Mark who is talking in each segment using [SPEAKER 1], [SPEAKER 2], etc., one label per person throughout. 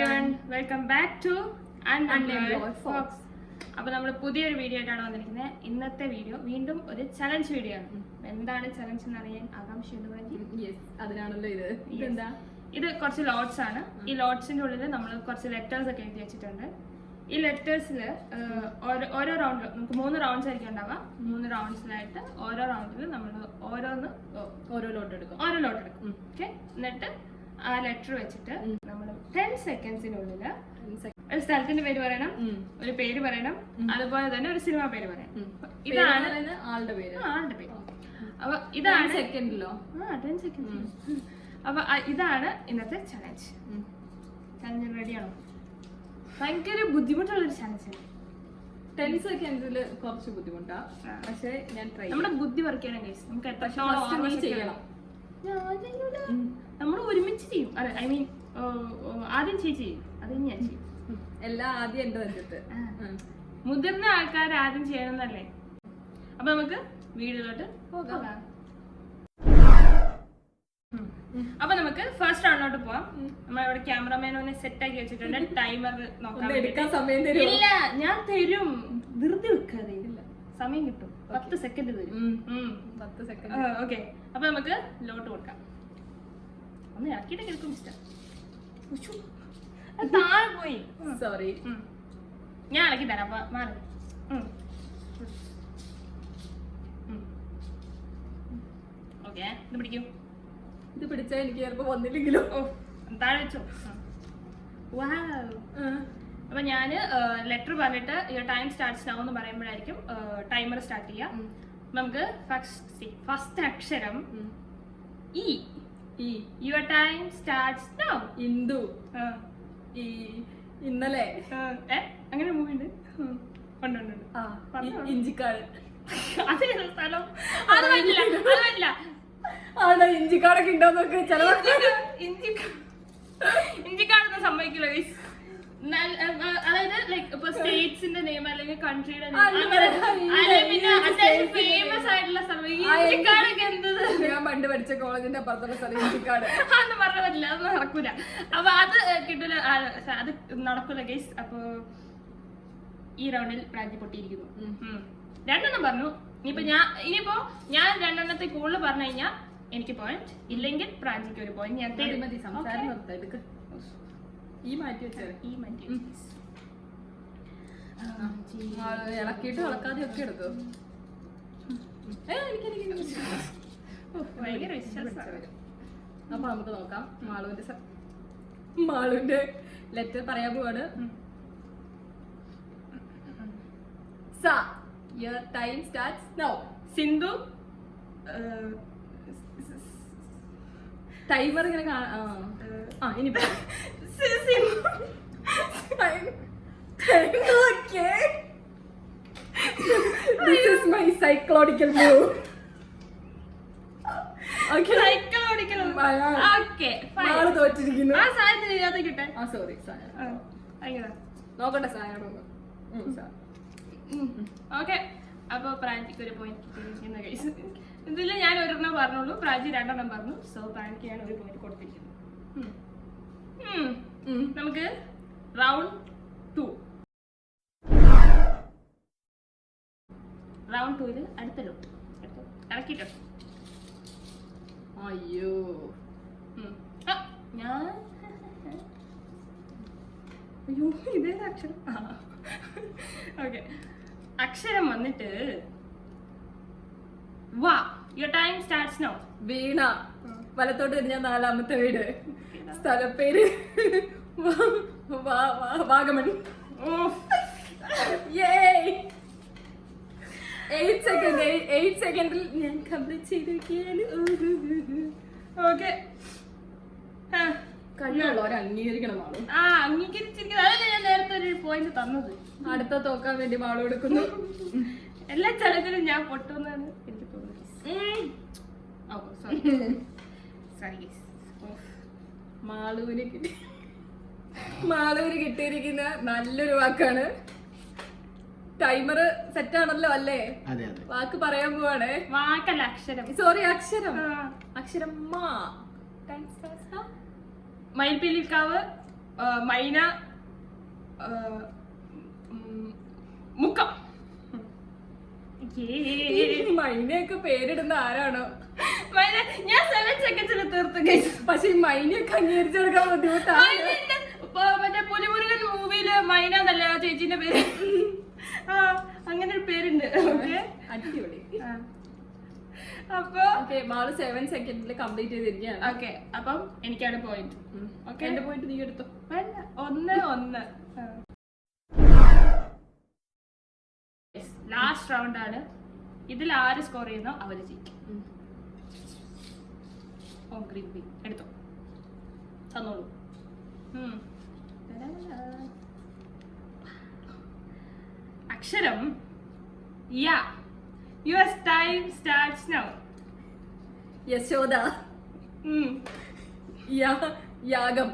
[SPEAKER 1] everyone, welcome back to Unemployed Fox. അപ്പോൾ നമ്മൾ പുതിയൊരു വീഡിയോ ആയിട്ടാണ് വന്നിരിക്കുന്നത്. ഇന്നത്തെ വീഡിയോ വീണ്ടും ഒരു ചലഞ്ച് വീഡിയോ ആണ്. എന്താണ് ചലഞ്ച് എന്ന് അറിയാൻ ആകാംക്ഷയുണ്ട് പറഞ്ഞി?
[SPEAKER 2] അതിനാണല്ലോ ഇത്. ഇതെന്താ?
[SPEAKER 1] ഇത് കുറച്ച് ലോട്ട്സ് ആണ്. ഈ ലോട്ട്സിന്റെ ഉള്ളിൽ നമ്മൾ കുറച്ച് ലെറ്റേഴ്സ് ഒക്കെ എഴുതി വെച്ചിട്ടുണ്ട്. ഈ ലെറ്റേഴ്സിൽ ഓരോ റൗണ്ടിൽ നമുക്ക് 3 റൗണ്ട്സ് ആയിരിക്കും ഉണ്ടാവാം. 3 റൗണ്ട്സിലായിട്ട് ഓരോ റൗണ്ടിൽ നമ്മൾ ഓരോ ലോട്ട് എടുക്കും. ഓക്കെ, എന്നിട്ട് ആ ലെറ്റർ വെച്ചിട്ട് നമ്മൾ 10 സെക്കൻഡ്സിനുള്ളിൽ ഒരു സ്ഥലത്തിന്റെ പേര് പറയണം, ഒരു പേര് പറയണം, അതുപോലെ തന്നെ ഒരു സിനിമ പേര് പറയണം. ഇതാണ്
[SPEAKER 2] ആളുടെ പേര്.
[SPEAKER 1] അപ്പൊ ഇതാണ്
[SPEAKER 2] 10 സെക്കൻഡിലോ?
[SPEAKER 1] 10 സെക്കൻഡ്. അപ്പൊ ഇതാണ് ഇന്നത്തെ ചലഞ്ച്. ചലഞ്ച് റെഡിയാണോ? ഭയങ്കര ബുദ്ധിമുട്ടുള്ളൊരു ചലഞ്ചാണ്.
[SPEAKER 2] 10 സെക്കൻഡില് കുറച്ച് ബുദ്ധിമുട്ടാ, പക്ഷെ ഞാൻ ട്രൈ.
[SPEAKER 1] നമ്മുടെ ബുദ്ധി വർക്ക് ചെയ്യണം ഗൈസ്. നമുക്ക് എത്ര
[SPEAKER 2] ചെയ്യണം?
[SPEAKER 1] നമ്മൾ ഒരുമിച്ച് ചെയ്യും. അതെ, ഐ മീൻ ആദ്യം ചെയ്യും, അത് ഞാൻ ചെയ്യും.
[SPEAKER 2] എല്ലാം ആദ്യം എന്റെ വന്നിട്ട്
[SPEAKER 1] മുതിർന്ന ആൾക്കാർ ആദ്യം ചെയ്യണമെന്നല്ലേ? അപ്പൊ നമുക്ക് വീഡിയോയിലോട്ട് പോകാം. അപ്പൊ നമുക്ക് ഫസ്റ്റ് റൗണ്ടിലോട്ട് പോവാം. നമ്മളിവിടെ ക്യാമറമാനെ സെറ്റ് ആക്കി വെച്ചിട്ടുണ്ട്. ടൈമർ നോക്കാൻ ഇല്ല, ഞാൻ തരും. ധൃതി വെക്കാതെ സമയം കിട്ടും. 10 സെക്കൻഡ് തരും.
[SPEAKER 2] 10 സെക്കൻഡ്.
[SPEAKER 1] ഓക്കെ, അപ്പൊ നമുക്ക് ലോട്ട് കൊടുക്കാം. ഒന്ന് ഇറക്കിയിട്ട് കേൾക്കും മിസ്റ്റർ. താഴെ പോയി.
[SPEAKER 2] സോറി,
[SPEAKER 1] ഞാൻ ഇറക്കി തരാം. അപ്പൊ മാറി. ഓക്കെ, ഇത് പിടിക്കൂ.
[SPEAKER 2] ഇത് പിടിച്ചാൽ എനിക്ക് ചിലപ്പോ വന്നില്ലെങ്കിലോ.
[SPEAKER 1] താഴെ വെച്ചോ. അപ്പൊ ഞാന് ലെറ്റർ പറഞ്ഞിട്ട് ടൈം സ്റ്റാർട്ട്സ് നൗ എന്ന് പറയുമ്പോഴായിരിക്കും ടൈമർ സ്റ്റാർട്ട് ചെയ്യാം. നമുക്ക് ഫസ്റ്റ് അക്ഷരം E. Your time starts now.
[SPEAKER 2] Indu. ഇന്നലെ
[SPEAKER 1] അങ്ങനെ മൂവി ഉണ്ട്.
[SPEAKER 2] ഇഞ്ചിക്കാട്.
[SPEAKER 1] അതേതാ സ്ഥലം? അത് പറ്റില്ല.
[SPEAKER 2] ആണോ? ഇഞ്ചിക്കാടൊക്കെ ഉണ്ടോന്നൊക്കെ ചില
[SPEAKER 1] ഇഞ്ചിക്കാടൊന്നും സംഭവിക്കില്ല. അതായത് ലൈക്ക് ഇപ്പൊ സ്റ്റേറ്റ്സിന്റെ നെയിം അല്ലെങ്കിൽ കൺട്രിയുടെ ഫേമസ് ആയിട്ടുള്ള സ്ഥലം ഇഞ്ചിക്കാടൊക്കെ. എന്തത്?
[SPEAKER 2] ഞാൻ പണ്ട് പഠിച്ച കോളേജിന്റെ അപ്പുറത്തുള്ള സ്ഥലം ഇഞ്ചിക്കാട്.
[SPEAKER 1] അതൊന്നും പറയാൻ പറ്റില്ല, അതൊന്നും നടക്കൂല. അപ്പൊ അത് കിട്ടൂല, അത് നടക്കൂല ഗൈസ്. അപ്പൊ ഈ റൗണ്ടിൽ പ്രാഞ്ചി പൊട്ടിയിരിക്കുന്നു. 2 എണ്ണം പറഞ്ഞു. ഇനിയിപ്പോ ഞാൻ 2 എണ്ണത്തെ കൂടുതൽ പറഞ്ഞു കഴിഞ്ഞാൽ എനിക്ക് പോയിന്റ്, ഇല്ലെങ്കിൽ പ്രാഞ്ചിക്ക് ഒരു പോയിന്റ്. ഞാൻ
[SPEAKER 2] സംസാരം നിർത്താം. ഈ മാറ്റി വെച്ചത് ഇളക്കിയിട്ട് ഇളക്കാതെ ഒക്കെ എടുക്കും.
[SPEAKER 1] ഭയങ്കര വിശ്വാസം.
[SPEAKER 2] അപ്പൊ നമുക്ക് നോക്കാം. മാളുവിന്റെ ലെറ്റർ പറയാൻ പോവാണ്. Your time starts now.
[SPEAKER 1] Sindhu.
[SPEAKER 2] Timer ഇങ്ങനെ ഇനി This is my psychological move. Okay.
[SPEAKER 1] Psychological. Okay.
[SPEAKER 2] മാള് തോറ്റിരിക്കുന്നു.
[SPEAKER 1] ആ സാധനത്തിന് ഇതിനകത്ത് കിട്ടെ.
[SPEAKER 2] സോറി. നോക്കട്ടെ സാധനം.
[SPEAKER 1] ഓക്കെ, അപ്പൊ പ്രാഞ്ചിക്ക് ഒരു പോയിന്റ് കിട്ടിയിരിക്കുന്ന കേസ്. ഇതിൽ ഞാൻ 1 എണ്ണം പറഞ്ഞോളൂ, പ്രാഞ്ചി 2 എണ്ണം പറഞ്ഞു. സോ പ്രാഞ്ചിക്ക് ഞാൻ 1 പോയിന്റ് കൊടുത്തിരിക്കുന്നു. നമുക്ക് റൗണ്ട് 2. റൗണ്ട് 2 അടുത്ത ലോട്ട് ഇറക്കിട്ടോ.
[SPEAKER 2] അയ്യോ,
[SPEAKER 1] ഞാൻ ഇതേ അക്ഷരം. ഓക്കെ, അക്ഷരം വന്നിട്ട് വാ. Your time starts now.
[SPEAKER 2] Veena. വലത്തോട്ട് തിരിഞ്ഞ 4ാമത്തെ വീട്. സ്ഥലപ്പേര് വാഗമൺ. 8 സെക്കൻഡിൽ ഞാൻ കംപ്ലീറ്റ് ചെയ്തിരിക്കുകയാണ്.
[SPEAKER 1] ഓക്കെ,
[SPEAKER 2] കഴിവുള്ളവരെ അംഗീകരിക്കണം. മാളു
[SPEAKER 1] അംഗീകരിച്ചിരിക്കുന്നത്. അതല്ലേ ഞാൻ നേരത്തെ ഒരു പോയിന്റ് തന്നത്.
[SPEAKER 2] അടുത്ത തോക്കാൻ വേണ്ടി മാളു എടുക്കുന്നു.
[SPEAKER 1] എല്ലാ ചലഞ്ചിലും ഞാൻ പൊട്ടുമെന്നാണ് എനിക്ക് തോന്നുന്നത്.
[SPEAKER 2] മാളുവിന് കിട്ടിയിരിക്കുന്ന നല്ലൊരു വാക്കാണ്. ടൈമർ സെറ്റ് ആണല്ലോ അല്ലേ? വാക്ക് പറയാൻ പോവാണ്.
[SPEAKER 1] വാക്കല്ല, അക്ഷരം.
[SPEAKER 2] സോറി, അക്ഷരം.
[SPEAKER 1] മയിൽപ്പീലിക്കാവ് മൈന മുക്കം.
[SPEAKER 2] മൈനയൊക്കെ പേരിടുന്ന ആരാണോ?
[SPEAKER 1] മൈന ഞാൻ 7 സെക്കൻഡ്സിൽ തീർത്ത് ഗൈസ്.
[SPEAKER 2] പക്ഷെ ഈ മൈനയൊക്കെ അംഗീകരിച്ചെടുക്കാൻ ബുദ്ധിമുട്ടാണ്.
[SPEAKER 1] മറ്റേ പുലിമുരുകൻ മൂവിയില് മൈന എന്നല്ല ചേച്ചിന്റെ പേര്. അങ്ങനെ ഒരു പേരുണ്ട്.
[SPEAKER 2] അടിപൊളി.
[SPEAKER 1] അപ്പൊ
[SPEAKER 2] മാള് 7 സെക്കൻഡിൽ കംപ്ലീറ്റ് ചെയ്തിരിക്കുകയാണ്.
[SPEAKER 1] ഓക്കെ, അപ്പം എനിക്കാണ് പോയിന്റ്. ഓക്കെ,
[SPEAKER 2] എന്റെ പോയിന്റ് നീ എടുത്തോ.
[SPEAKER 1] വേണ്ട, 1-1. ലാസ്റ്റ് റൗണ്ട് ആണ്. ഇതിൽ ആര് സ്കോർ ചെയ്യുന്നോ അവര് ജയിക്കും. ഓ ഗ്രീൻ ബി എടുത്തോ, തന്നോളൂ. അക്ഷരം യാ. Your time starts now.
[SPEAKER 2] Yashoda. യാഗം.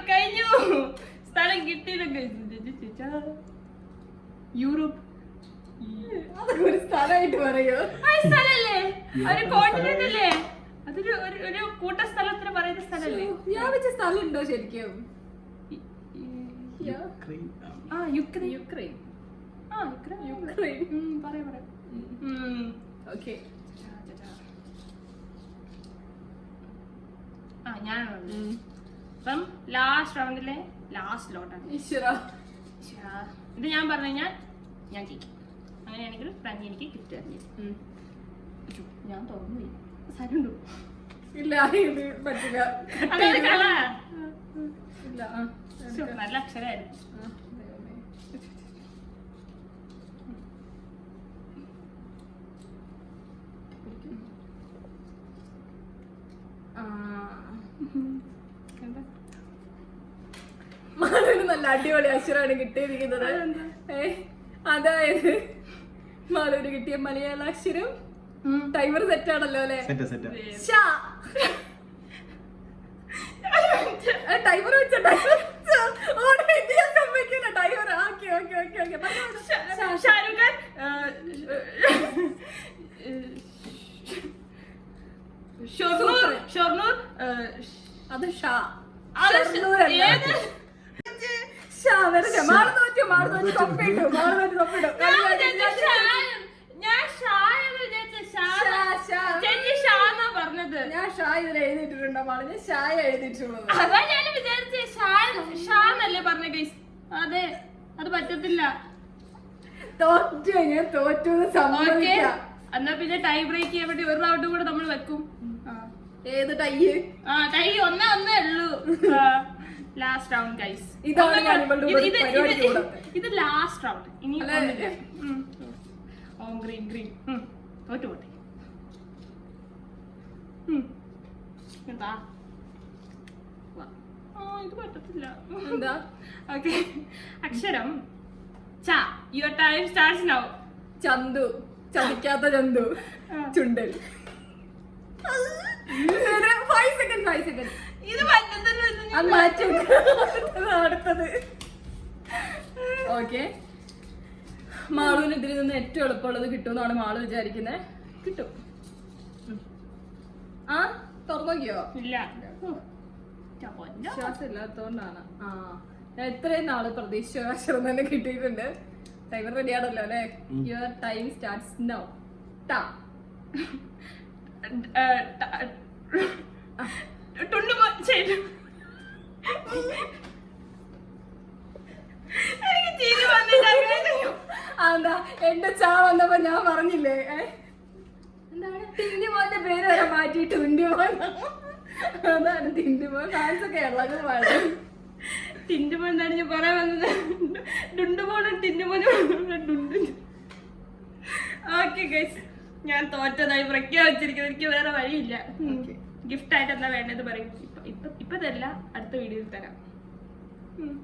[SPEAKER 1] കഴിഞ്ഞു. സ്ഥലം കിട്ടിയില്ല. യൂറോപ്പ്.
[SPEAKER 2] അതൊക്കെ ഒരു സ്ഥലമായിട്ട് പറയോ?
[SPEAKER 1] സ്ഥലല്ലേ, ഒരു കോണ്ടിനെന്റ് അല്ലേ? അതൊരു ഒരു കൂട്ട സ്ഥലത്തിന് പറയുന്ന സ്ഥലല്ലേ?
[SPEAKER 2] ഞാൻ വെച്ച സ്ഥലം ഉണ്ടോ ശരിക്കും?
[SPEAKER 1] യുക്രൈൻ. ഞാനാണ്. അപ്പം ലാസ്റ്റ് റൗണ്ടിലെ ലാസ്റ്റ് ലോട്ടാണ്. ഇത് ഞാൻ പറഞ്ഞു കഴിഞ്ഞാൽ ഞാൻ ജയിക്കും. അങ്ങനെയാണെങ്കിൽ ഫ്രണ്ട് എനിക്ക് ഗിഫ്റ്റ് തരുന്നു. ഞാൻ തുറന്നു സ്ഥലമുണ്ടോ?
[SPEAKER 2] ഇല്ല, പറ്റില്ല.
[SPEAKER 1] നല്ല അക്ഷരമായിരുന്നു.
[SPEAKER 2] മാളൊരു നല്ല അടിപൊളി അക്ഷരമാണ് കിട്ടിയിരിക്കുന്നത്. അതായത് മാളൂര് കിട്ടിയ മലയാള അക്ഷരം ടൈമർ സെറ്റ് ആണല്ലോ അല്ലെ? ടൈമർ വെച്ച ടൈമർ ആക്കി.
[SPEAKER 1] ഷാരൂഖ് ഖാൻ. ഷൊർണൂർ.
[SPEAKER 2] അത്
[SPEAKER 1] പറഞ്ഞത്
[SPEAKER 2] ഞാൻ ഷാ ഇതിൽ എഴുതിയിട്ടുണ്ടോ? മാള് ഷായ എഴുതിയിട്ടുള്ളത്.
[SPEAKER 1] അതാ ഞാൻ വിചാരിച്ചേ ഷാന്നല്ലേ പറഞ്ഞ ഗൈസ്. അതെ, അത് പറ്റത്തില്ല.
[SPEAKER 2] ഞാൻ തോറ്റു.
[SPEAKER 1] എന്നാ പിന്നെ ടൈ ബ്രേക്ക് ചെയ്യാൻ വേണ്ടി ഒരു റൗണ്ട് കൂടെ നമ്മൾ വെക്കും.
[SPEAKER 2] ഏത് ടൈ?
[SPEAKER 1] ടൈ ഒന്നേ ഉള്ളൂ. Last round guys. ഇത് ലാസ്റ്റ് റൗണ്ട്. ഇനി ഗ്രീൻ തോറ്റു പോട്ടെ. എന്താ ഇത് പറ്റത്തില്ല.
[SPEAKER 2] എന്താ?
[SPEAKER 1] ഓക്കെ, അക്ഷരം ച. Your time starts now.
[SPEAKER 2] Chandu. ചതിക്കാത്ത ചന്തു. ചുണ്ടൽ. 5 സെക്കൻഡ്.
[SPEAKER 1] ഇത് പറ്റത്തില്ല.
[SPEAKER 2] അടുത്തത്. ഓക്കെ, മാളുവിന് ഇതിൽ നിന്ന് ഏറ്റവും എളുപ്പമുള്ളത് കിട്ടുമെന്നാണ് മാള് വിചാരിക്കുന്നത്. കിട്ടും. തുറന്നു നോക്കിയോ?
[SPEAKER 1] ഇല്ല,
[SPEAKER 2] വിശ്വാസം ഇല്ലാത്തോണ്ടാണ്. ഞാൻ ഇത്രയും നാള് പ്രതീക്ഷിച്ച അക്ഷരം തന്നെ കിട്ടിയിട്ടുണ്ട്. ടൈമർ റെഡിയാണല്ലോ അല്ലെ? Your time starts now. എന്താ എന്റെ ചാ വന്നപ്പോ ഞാൻ പറഞ്ഞില്ലേ? എന്താണ് ടിൻഡുമോന്റെ പേര് വരെ മാറ്റി ടുൻഡുമോൻ. അതാണ് ടിൻഡുമോൻ. ഫാൻസൊക്കെ ഉള്ളത് പാടും.
[SPEAKER 1] ടിൻഡുമോൻ എന്താണ് ഞാൻ പറയാൻ വന്നത്? ഡുണ്ടുമോനും ടിൻഡുമോനും. ഓക്കെ ഗൈസ്, ഞാൻ തോറ്റതായി പ്രഖ്യാപിച്ചിരിക്കുന്നത്. എനിക്ക് വേറെ വഴിയില്ല. ഗിഫ്റ്റ് ആയിട്ട് എന്താ വേണ്ടത് പറയും. ഇപ്പൊ തരില്ല, അടുത്ത വീഡിയോയിൽ തരാം.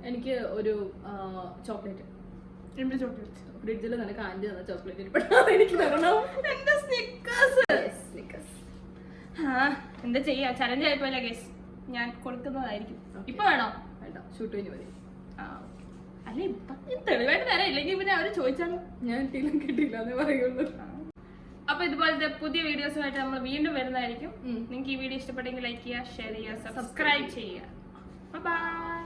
[SPEAKER 2] എനിക്ക് ഒരു ചോക്ലേറ്റ്.
[SPEAKER 1] എന്ത് ചോക്ലേറ്റ്?
[SPEAKER 2] ഫ്രിഡ്ജിൽ നിനക്ക് ആന്റി തന്ന ചോക്ലേറ്റ് എനിക്ക് തരണം.
[SPEAKER 1] എന്റെ സ്നിക്കേഴ്സ്. എന്താ ചെയ്യാ, ചലഞ്ച് ആയിപ്പോയില്ല ഗൈസ്. ഞാൻ കൊടുക്കുന്നതായിരിക്കും. ഇപ്പൊ വേണോ?
[SPEAKER 2] വേണ്ട, ഷൂട്ട് കഴിഞ്ഞ് മതി.
[SPEAKER 1] അല്ല ഇപ്പൊ തെളിവായിട്ട് തരാം, ഇല്ലെങ്കിൽ പിന്നെ അവര് ചോദിച്ചാലോ.
[SPEAKER 2] ഞാൻ ടീലും കിട്ടിയില്ല എന്ന് പറയുള്ളൂ.
[SPEAKER 1] അപ്പൊ ഇതുപോലത്തെ പുതിയ വീഡിയോസുമായിട്ട് നമ്മൾ വീണ്ടും വരുന്നതായിരിക്കും. നിങ്ങൾക്ക് ഈ വീഡിയോ ഇഷ്ടപ്പെട്ടെങ്കിൽ ലൈക്ക് ചെയ്യുക, ഷെയർ ചെയ്യുക, സബ്സ്ക്രൈബ് ചെയ്യുക. ബൈ.